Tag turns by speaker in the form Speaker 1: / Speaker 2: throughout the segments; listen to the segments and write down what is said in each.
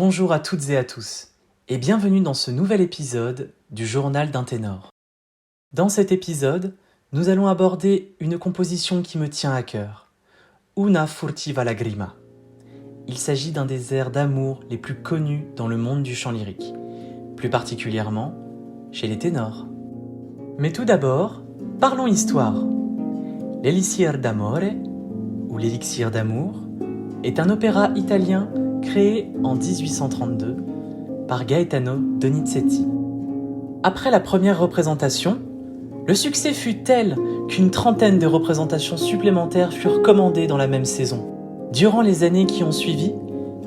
Speaker 1: Bonjour à toutes et à tous, et bienvenue dans ce nouvel épisode du Journal d'un ténor. Dans cet épisode, nous allons aborder une composition qui me tient à cœur, Una furtiva lagrima. Il s'agit d'un des airs d'amour les plus connus dans le monde du chant lyrique, plus particulièrement chez les ténors. Mais tout d'abord, parlons histoire. L'Elixir d'amore, ou l'Élixir d'amour, est un opéra italien créé en 1832 par Gaetano Donizetti. Après la première représentation, le succès fut tel qu'une trentaine de représentations supplémentaires furent commandées dans la même saison. Durant les années qui ont suivi,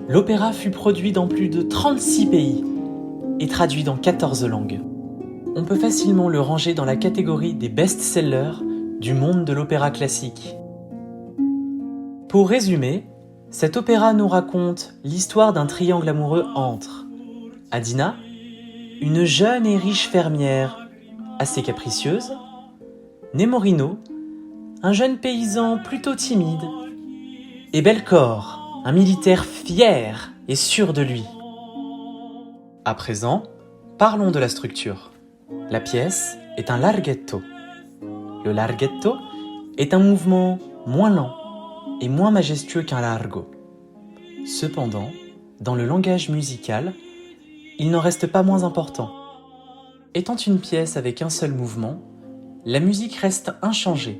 Speaker 1: l'opéra fut produit dans plus de 36 pays et traduit dans 14 langues. On peut facilement le ranger dans la catégorie des best-sellers du monde de l'opéra classique. Pour résumer, cet opéra nous raconte l'histoire d'un triangle amoureux entre Adina, une jeune et riche fermière assez capricieuse, Nemorino, un jeune paysan plutôt timide, et Belcore, un militaire fier et sûr de lui. À présent, parlons de la structure. La pièce est un larghetto. Le larghetto est un mouvement moins lent et moins majestueux qu'un largo. Cependant, dans le langage musical, il n'en reste pas moins important. Étant une pièce avec un seul mouvement, la musique reste inchangée,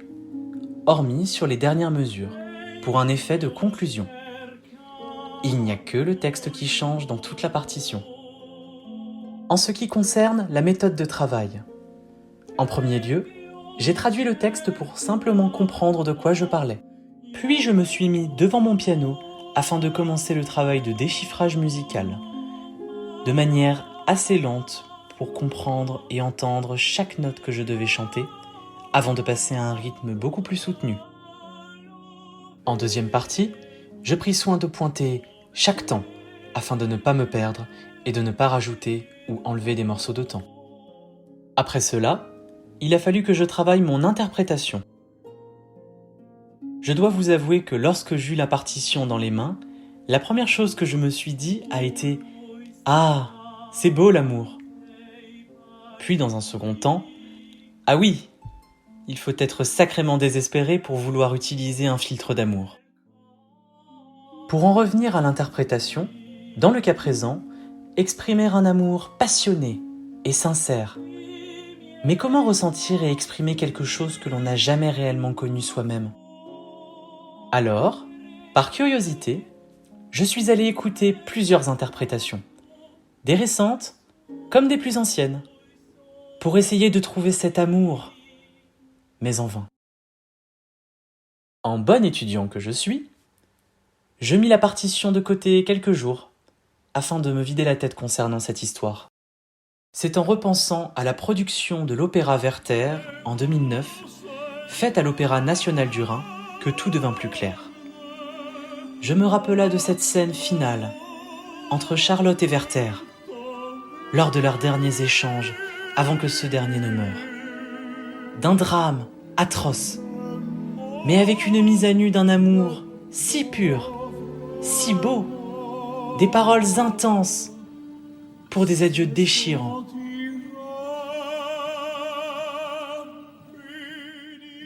Speaker 1: hormis sur les dernières mesures, pour un effet de conclusion. Il n'y a que le texte qui change dans toute la partition. En ce qui concerne la méthode de travail, en premier lieu, j'ai traduit le texte pour simplement comprendre de quoi je parlais. Puis je me suis mis devant mon piano afin de commencer le travail de déchiffrage musical, de manière assez lente pour comprendre et entendre chaque note que je devais chanter, avant de passer à un rythme beaucoup plus soutenu. En deuxième partie, je pris soin de pointer chaque temps, afin de ne pas me perdre et de ne pas rajouter ou enlever des morceaux de temps. Après cela, il a fallu que je travaille mon interprétation. Je dois vous avouer que lorsque j'eus la partition dans les mains, la première chose que je me suis dit a été « Ah, c'est beau l'amour !» Puis dans un second temps, « Ah oui, il faut être sacrément désespéré pour vouloir utiliser un filtre d'amour. » Pour en revenir à l'interprétation, dans le cas présent, exprimer un amour passionné et sincère. Mais comment ressentir et exprimer quelque chose que l'on n'a jamais réellement connu soi-même ? Alors, par curiosité, je suis allé écouter plusieurs interprétations, des récentes comme des plus anciennes, pour essayer de trouver cet amour, mais en vain. En bon étudiant que je suis, je mis la partition de côté quelques jours, afin de me vider la tête concernant cette histoire. C'est en repensant à la production de l'opéra Werther en 2009, faite à l'Opéra National du Rhin, que tout devint plus clair. Je me rappela de cette scène finale entre Charlotte et Werther, lors de leurs derniers échanges avant que ce dernier ne meure. D'un drame atroce, mais avec une mise à nu d'un amour si pur, si beau, des paroles intenses pour des adieux déchirants.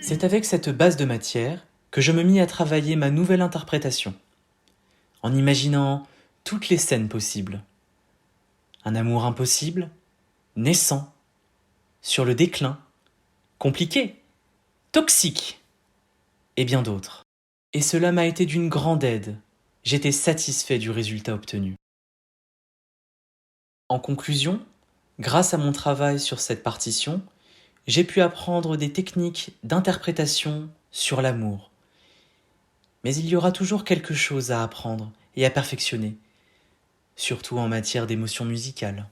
Speaker 1: C'est avec cette base de matière que je me mis à travailler ma nouvelle interprétation, en imaginant toutes les scènes possibles. Un amour impossible, naissant, sur le déclin, compliqué, toxique, et bien d'autres. Et cela m'a été d'une grande aide. J'étais satisfait du résultat obtenu. En conclusion, grâce à mon travail sur cette partition, j'ai pu apprendre des techniques d'interprétation sur l'amour. Mais il y aura toujours quelque chose à apprendre et à perfectionner, surtout en matière d'émotion musicale.